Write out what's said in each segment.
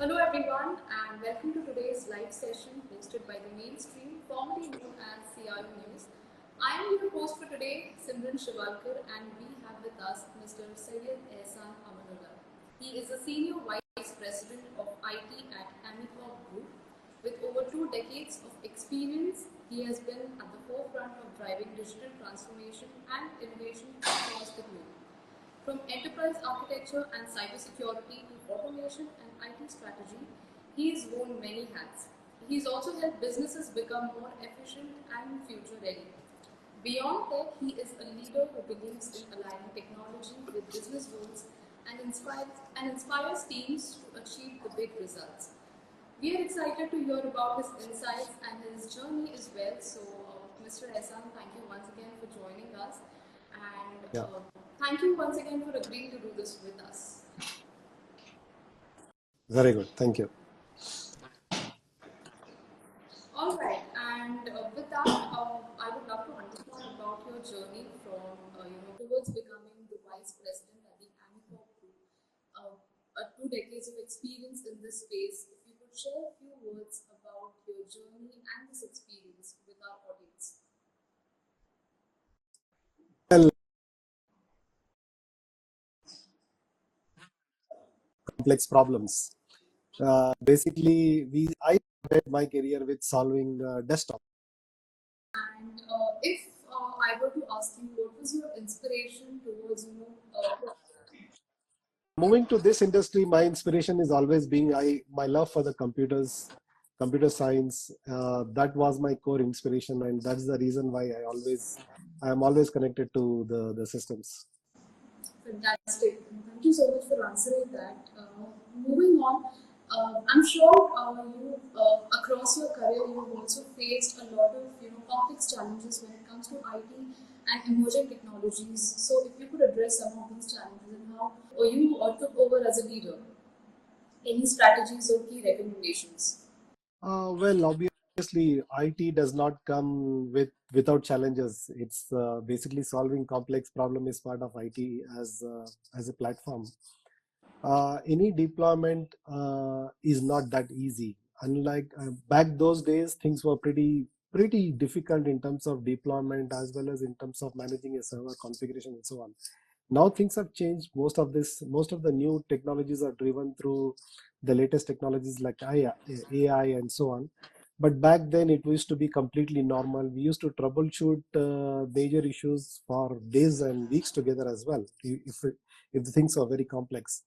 Hello everyone and welcome to today's live session hosted by the Mainstream, formerly known as CRU News. I am your host for today, Simran Shiwalkar, and we have with us Mr. Syed Ehsan. He is a Senior Vice President of IT at Amicorp Group. With over 2 decades of experience, he has been at the forefront of driving digital transformation and innovation across the globe. From enterprise architecture and cybersecurity to automation and IT strategy, he has worn many hats. He has also helped businesses become more efficient and future ready. Beyond tech, he is a leader who believes in aligning technology with business goals and inspires teams to achieve the big results. We are excited to hear about his insights and his journey as well. So, Mr. Ehsan, thank you once again for joining us. And Yeah, thank you once again for agreeing to do this with us. very good. Thank you. All right, and with that, I would love to understand about your journey from towards becoming the vice president at the Amicorp Group. 2 decades of experience in this space. If you could share a few words about your journey and this experience with our audience. Well, complex problems. Basically, I started my career with solving desktop. And if I were to ask you, what was your inspiration towards Moving to this industry, my inspiration is always being my love for the computers, computer science. That was my core inspiration, and that's the reason why I am always connected to the systems. Fantastic. Thank you so much for answering that. Moving on, I'm sure across your career you've also faced a lot of complex challenges when it comes to IT and emerging technologies. So if you could address some of these challenges and how you took over as a leader, any strategies or key recommendations? Well, obviously, IT does not come without challenges. It's basically solving complex problem is part of IT as a platform. Any deployment is not that easy. Unlike back those days, things were pretty difficult in terms of deployment as well as in terms of managing a server configuration and so on. Now things have changed. Most of the new technologies are driven through the latest technologies like AI and so on. But back then it used to be completely normal. We used to troubleshoot major issues for days and weeks together as well, if the things are very complex.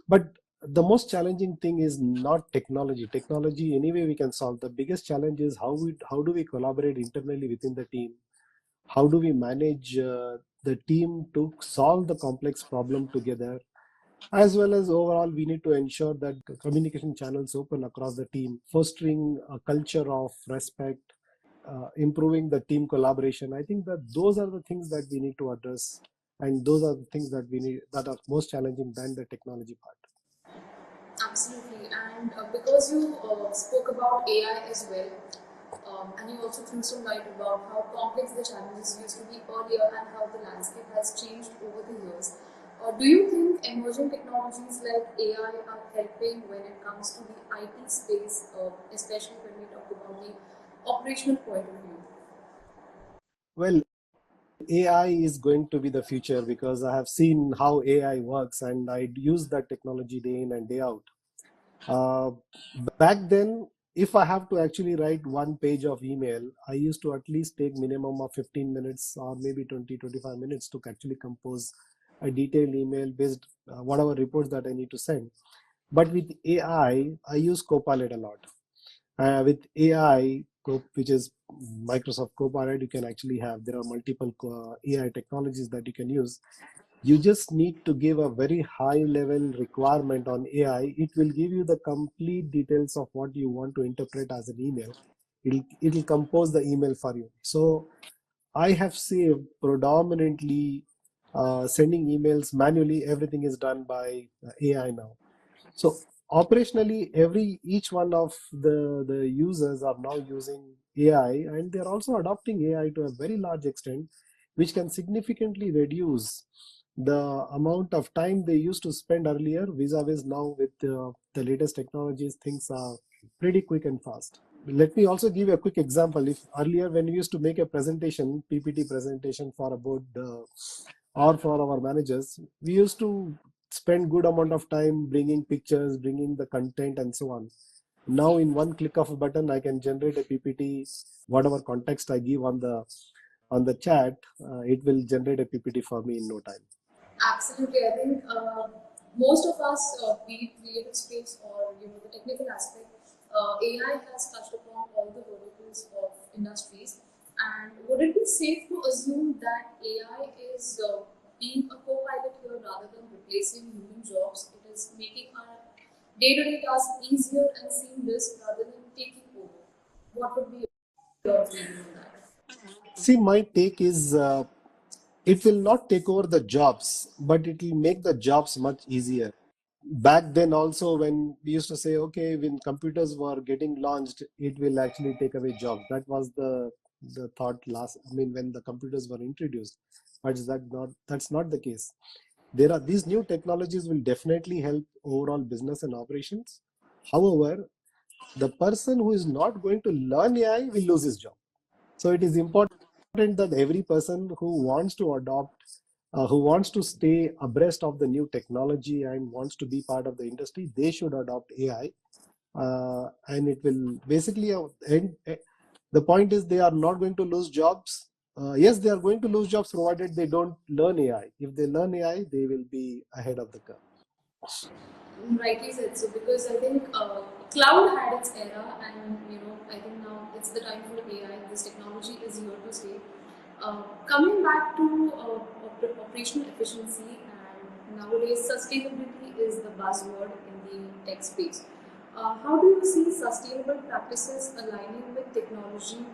But the most challenging thing is not technology. Technology anyway we can solve. The biggest challenge is how do we collaborate internally within the team? How do we manage the team to solve the complex problem together? As well as overall, we need to ensure that communication channels open across the team, fostering a culture of respect, improving the team collaboration. I think that those are the things that we need to address, and those are the things that we need that are most challenging than the technology part. Absolutely, and because you spoke about AI as well, and you also threw some light about how complex the challenges used to be earlier and how the landscape has changed over the years. Do you think emerging technologies like AI are helping when it comes to the IT space, especially when we talk about the operational point of view? Well, AI is going to be the future because I have seen how AI works and I use that technology day in and day out. Uh, Back then, if I have to actually write one page of email, I used to at least take minimum of 15 minutes or maybe 20-25 minutes to actually compose a detailed email based whatever reports that I need to send. But with AI, I use Copilot a lot. With AI, which is Microsoft Copilot, you can actually have, there are multiple AI technologies that you can use. You just need to give a very high level requirement on AI. It will give you the complete details of what you want to interpret as an email. It'll compose the email for you. So I have saved predominantly sending emails manually. Everything is done by AI now. So operationally, each one of the users are now using AI, and they're also adopting AI to a very large extent, which can significantly reduce the amount of time they used to spend earlier vis-a-vis now with the latest technologies, things are pretty quick and fast. Let me also give you a quick example. If earlier when we used to make a presentation, PPT presentation for a board or for our managers, we used to spend good amount of time bringing pictures, bringing the content and so on. Now in one click of a button, I can generate a PPT, whatever context I give on the chat, it will generate a PPT for me in no time. Absolutely, I think most of us, be it creative space or the technical aspect, AI has touched upon all the verticals of industries. And would it be safe to assume that AI is being a co-pilot here rather than replacing human jobs? It is making our day-to-day tasks easier and seamless rather than taking over. What would be your opinion on that? See, my take is it will not take over the jobs, but it will make the jobs much easier. Back then, also, when we used to say, okay, when computers were getting launched, it will actually take away jobs. That was the thought last. I mean, when the computers were introduced, but that's not the case. There are these new technologies will definitely help overall business and operations. However, the person who is not going to learn AI will lose his job. So it is important that every person who wants to adopt, who wants to stay abreast of the new technology and wants to be part of the industry, they should adopt AI. And it will basically end. The point is they are not going to lose jobs. Yes, they are going to lose jobs provided they don't learn AI. If they learn AI, they will be ahead of the curve. Rightly said so, because I think cloud had its era, and I think now it's the time for AI. This technology is here to stay. Coming back to operational efficiency, and nowadays sustainability is the buzzword in the tech space. How do you see sustainable practices aligning with technology?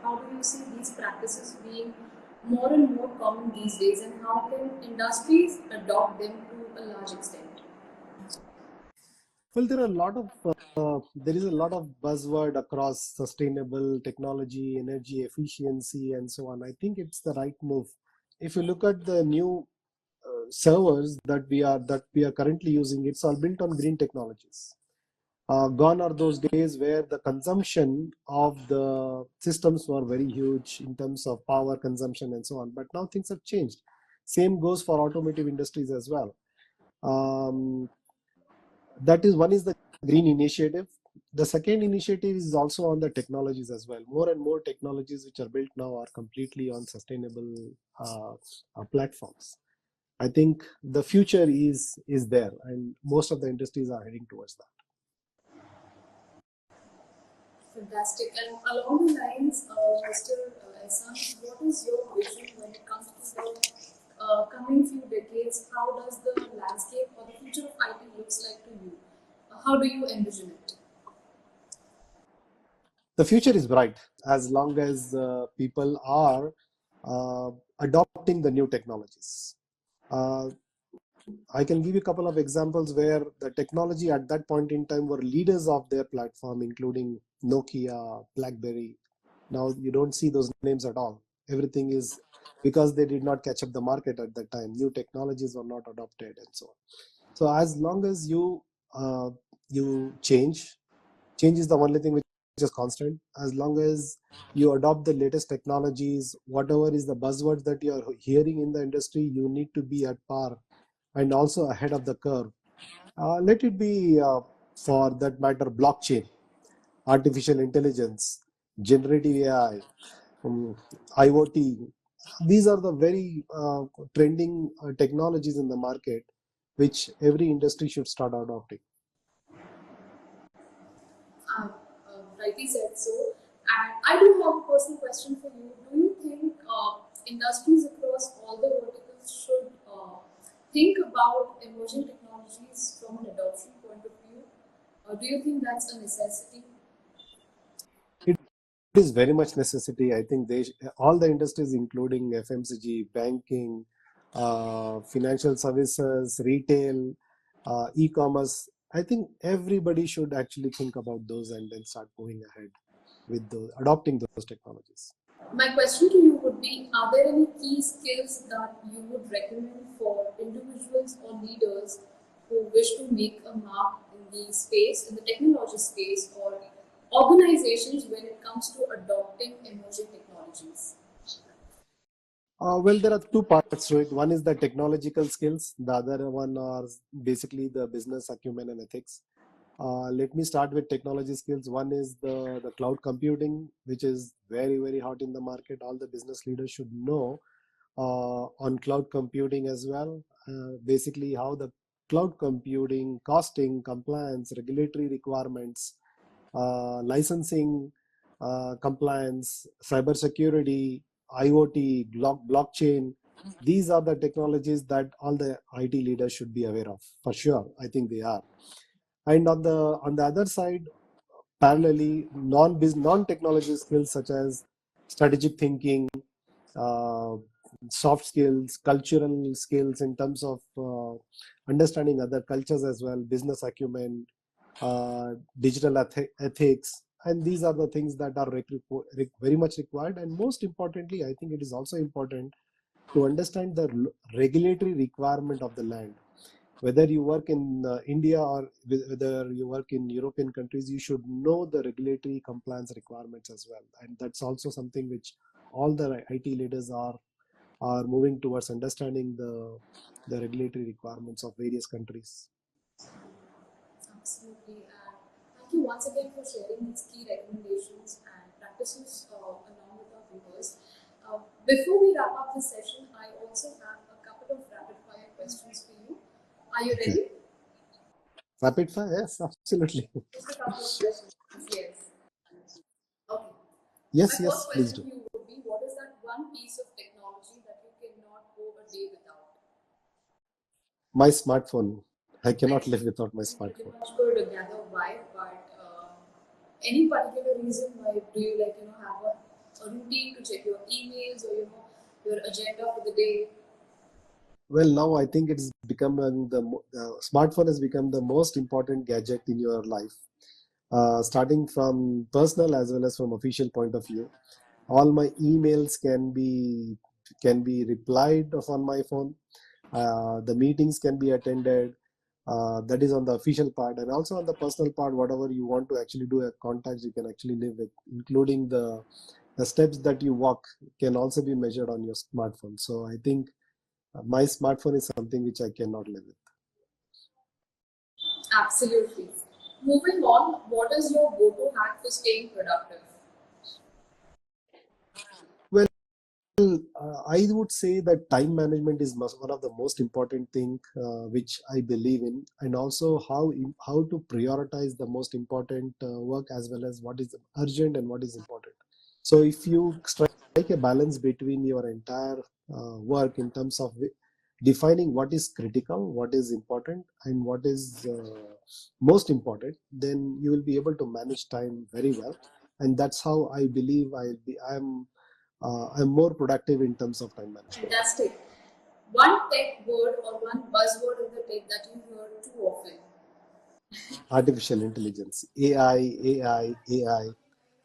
How do you see these practices being more and more common these days, and how can industries adopt them to a large extent? Well, there is a lot of buzzword across sustainable technology, energy efficiency, and so on. I think it's the right move. If you look at the new servers that we are currently using, it's all built on green technologies. Gone are those days where the consumption of the systems were very huge in terms of power consumption and so on. But now things have changed. Same goes for automotive industries as well. Um, that is one is the green initiative. The second initiative is also on the technologies as well. More and more technologies which are built now are completely on sustainable uh, platforms. I think the future is there, and most of the industries are heading towards that. Fantastic. And along the lines, Mr. Ehsan, what is your vision when it comes to the coming few decades? How does the landscape or the future of IT looks like to you? How do you envision it? The future is bright as long as people are uh, adopting the new technologies. Uh, I can give you a couple of examples where the technology at that point in time were leaders of their platform, including Nokia, BlackBerry. Now you don't see those names at all. Everything is because they did not catch up the market at that time. New technologies were not adopted and so on. So as long as you change is the only thing which is constant. As long as you adopt the latest technologies, whatever is the buzzwords that you are hearing in the industry, you need to be at par and also ahead of the curve. Let it be, for that matter, blockchain, artificial intelligence, generative AI, IoT. These are the very trending technologies in the market, which every industry should start adopting. Rightly said so. And I do have a personal question for you. Do you think industries across all the verticals should think about emerging technologies from an adoption point of view? Do you think that's a necessity? It is very much necessity. I think all the industries, including FMCG, banking, financial services, retail, e-commerce. I think everybody should actually think about those and then start moving ahead with adopting those technologies. My question to you would Are there any key skills that you would recommend for individuals or leaders who wish to make a mark in the space, in the technology space, or organizations when it comes to adopting emerging technologies? Well, there are two parts to it. One is the technological skills. The other one are basically the business acumen and ethics. Let me start with technology skills. One is the cloud computing, which is very, very hot in the market. All the business leaders should know on cloud computing as well. Basically, how the cloud computing, costing, compliance, regulatory requirements, licensing, compliance, cybersecurity, IoT, blockchain. These are the technologies that all the IT leaders should be aware of. For sure, I think they are. And on the other side, parallelly, non-technology skills such as strategic thinking, uh, soft skills, cultural skills in terms of understanding other cultures as well, business acumen, digital ethics, and these are the things that are very much required. And most importantly, I think it is also important to understand the regulatory requirement of the land. Whether you work in India or whether you work in European countries, you should know the regulatory compliance requirements as well. And that's also something which all the IT leaders are moving towards understanding the regulatory requirements of various countries. Absolutely. And thank you once again for sharing these key recommendations and practices along with our viewers. Before we wrap up this session, I also have a couple of rapid fire questions for you. Are you Okay. ready? Rapid fire, yes, absolutely. Just a couple of questions. Yes. Okay. My Yes, first yes, please question do. to you would be, what is that one piece of technology that you cannot go a day without? My smartphone. I I cannot live without my can pretty smartphone. much could gather why, but any particular reason why do you have a routine to check your emails or your agenda for the day? Well, now I think it's become the smartphone has become the most important gadget in your life, starting from personal as well as from official point of view. All my emails can be replied of on my phone. The meetings can be attended. That is on the official part, and also on the personal part, whatever you want to actually do, contacts you can actually live with, including the steps that you walk can also be measured on your smartphone. So I think my smartphone is something which I cannot live with. Absolutely. Moving on, what is your go-to hack for staying productive? Well, I would say that time management is one of the most important thing which I believe in, and also how to prioritize the most important work as well as what is urgent and what is important. So if you strike a balance between your entire work in terms of defining what is critical, what is important, and what is most important, then you will be able to manage time very well. And that's how I believe I'm more productive in terms of time management. Fantastic. One tech word or one buzzword in the tech that you hear too often. Artificial intelligence, AI,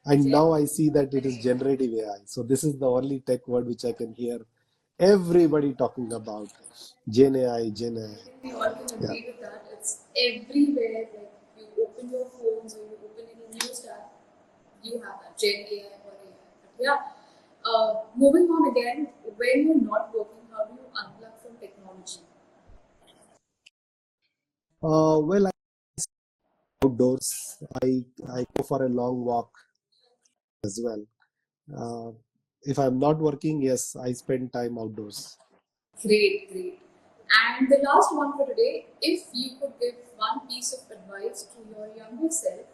and Gen now I see that it is AI. generative AI. So this is the only tech word which I can hear everybody talking about. Gen AI, Gen I AI. think we all can Yeah. agree with that. It's everywhere. Like you open your phones or you open any news tab, you have that Gen AI or AI. But yeah, moving on again, when you're not working, how do you unplug from technology? Well, I outdoors. I go for a long walk as well. Uh, if I'm not working, yes, I spend time outdoors. Great, great. And the last one for today, if you could give one piece of advice to your younger self,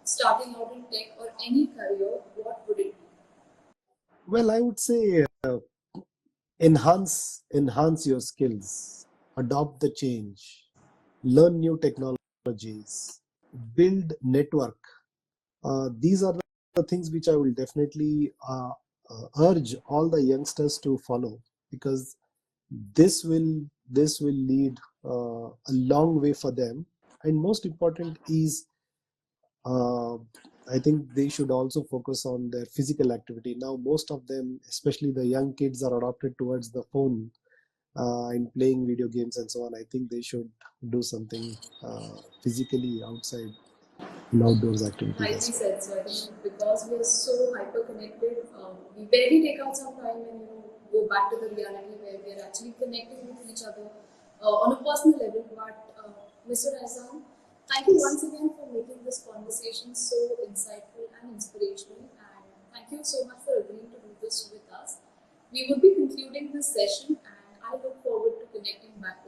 starting out in tech or any career, what would it be? Well, I would say enhance your skills, adopt the change, learn new technologies, build network. These are the things which I will definitely urge all the youngsters to follow, because this will lead a long way for them. And most important is uh, I think they should also focus on their physical activity. Now, most of them, especially the young kids, are adopted towards the phone and playing video games and so on. I think they should do something physically outside in outdoors activities Rightly as well. said. So I think because we are so hyper connected, we barely take out some time and go back to the reality where we are actually connecting with each other on a personal level. But Mr. Ehsan, thank you Yes. once again for making this conversation so insightful and inspirational. And thank you so much for agreeing to do this with us. We would be concluding this session, and I look forward to connecting back